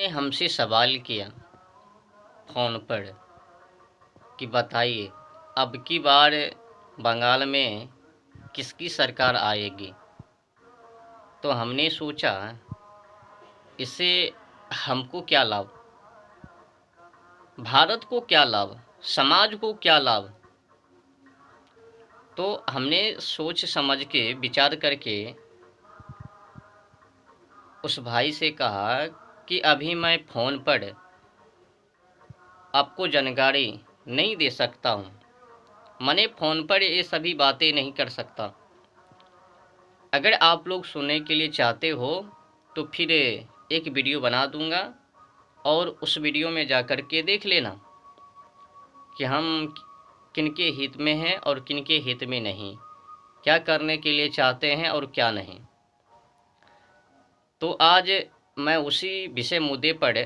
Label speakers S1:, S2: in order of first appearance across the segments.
S1: ने हमसे सवाल किया फ़ोन पर कि बताइए अब की बार बंगाल में किसकी सरकार आएगी। तो हमने सोचा इससे हमको क्या लाभ, भारत को क्या लाभ, समाज को क्या लाभ। तो हमने सोच समझ के विचार करके उस भाई से कहा कि अभी मैं फ़ोन पर आपको जानकारी नहीं दे सकता हूँ, मैंने फ़ोन पर ये सभी बातें नहीं कर सकता। अगर आप लोग सुनने के लिए चाहते हो तो फिर एक वीडियो बना दूंगा और उस वीडियो में जा कर के देख लेना कि हम किनके हित में हैं और किनके हित में नहीं, क्या करने के लिए चाहते हैं और क्या नहीं। तो आज मैं उसी विषय मुद्दे पर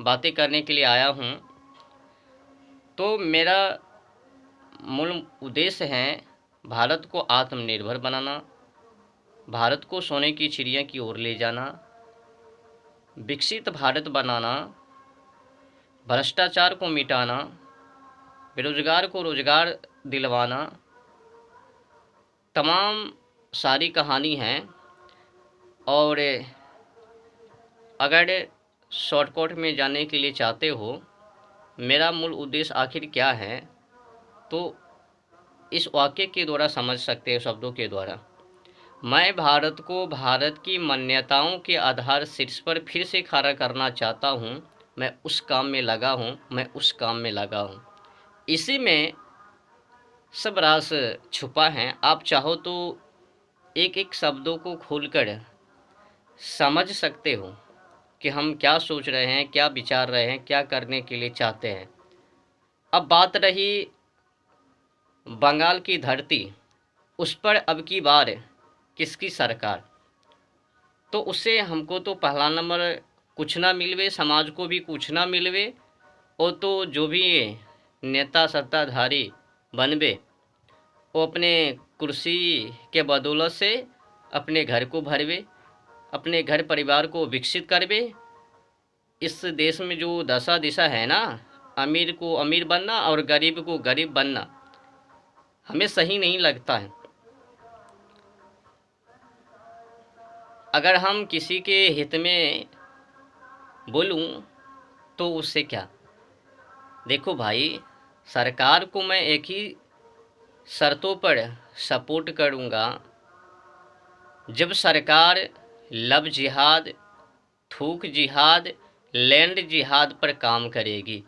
S1: बातें करने के लिए आया हूँ। तो मेरा मूल उद्देश्य है भारत को आत्मनिर्भर बनाना, भारत को सोने की चिड़िया की ओर ले जाना, विकसित भारत बनाना, भ्रष्टाचार को मिटाना, बेरोजगार को रोजगार दिलवाना। तमाम सारी कहानी है और अगर शॉर्टकट में जाने के लिए चाहते हो मेरा मूल उद्देश्य आखिर क्या है तो इस वाक्य के द्वारा समझ सकते हैं, शब्दों के द्वारा। मैं भारत को भारत की मान्यताओं के आधार शीर्ष पर फिर से खड़ा करना चाहता हूँ। मैं उस काम में लगा हूँ, मैं उस काम में लगा हूँ। इसी में सब राज छुपा है। आप चाहो तो एक एक शब्दों को खोलकर समझ सकते हो कि हम क्या सोच रहे हैं, क्या विचार रहे हैं, क्या करने के लिए चाहते हैं। अब बात रही बंगाल की धरती, उस पर अब की बार किसकी सरकार, तो उससे हमको तो पहला नंबर कुछ ना मिलवे, समाज को भी कुछ ना मिलवे। और तो जो भी नेता सत्ताधारी बनवे वो अपने कुर्सी के बदौलत से अपने घर को भरवे, अपने घर परिवार को विकसित करवे। इस देश में जो दशा दिशा है ना, अमीर को अमीर बनना और गरीब को गरीब बनना, हमें सही नहीं लगता है। अगर हम किसी के हित में बोलूं तो उससे क्या। देखो भाई, सरकार को मैं एक ही शर्तों पर सपोर्ट करूंगा जब सरकार लव जिहाद, थूक जिहाद, लैंड जिहाद पर काम करेगी।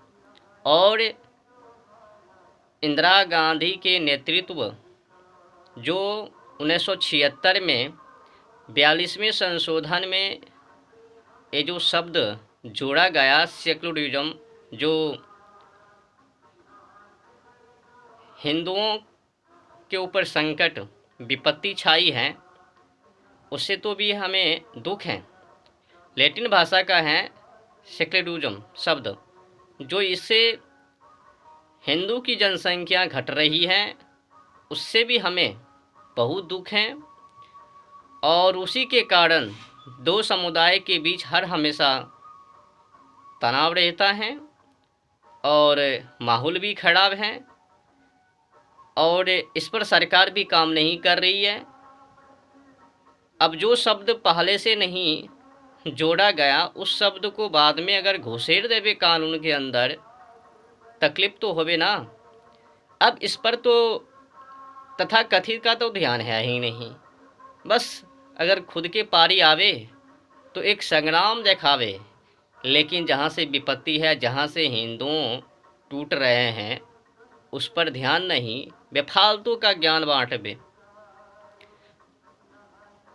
S1: और इंदिरा गांधी के नेतृत्व जो 1976 में 42वें संशोधन में ये जो शब्द जोड़ा गया सेक्युलरिज्म, जो हिंदुओं के ऊपर संकट विपत्ति छाई है, उससे तो भी हमें दुख है। लैटिन भाषा का है सेक्युलरिज्म शब्द, जो इससे हिंदू की जनसंख्या घट रही है, उससे भी हमें बहुत दुख है। और उसी के कारण दो समुदाय के बीच हर हमेशा तनाव रहता है और माहौल भी खराब है और इस पर सरकार भी काम नहीं कर रही है। अब जो शब्द पहले से नहीं जोड़ा गया, उस शब्द को बाद में अगर घुसेड़ देवे कानून के अंदर, तकलीफ तो होवे ना। अब इस पर तो तथाकथित का तो ध्यान है ही नहीं। बस अगर खुद के पारी आवे तो एक संग्राम दिखावे, लेकिन जहाँ से विपत्ति है, जहाँ से हिंदू टूट रहे हैं, उस पर ध्यान नहीं, बेफालतू का ज्ञान बांटवे।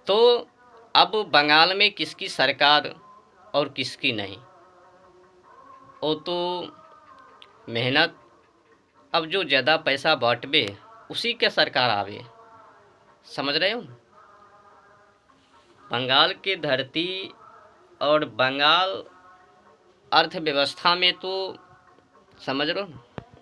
S1: तो अब बंगाल में किसकी सरकार और किसकी नहीं, वो तो मेहनत, अब जो ज़्यादा पैसा बांटवे उसी के सरकार आवे। समझ रहे हो, बंगाल की धरती और बंगाल अर्थव्यवस्था में तो समझ रहे हो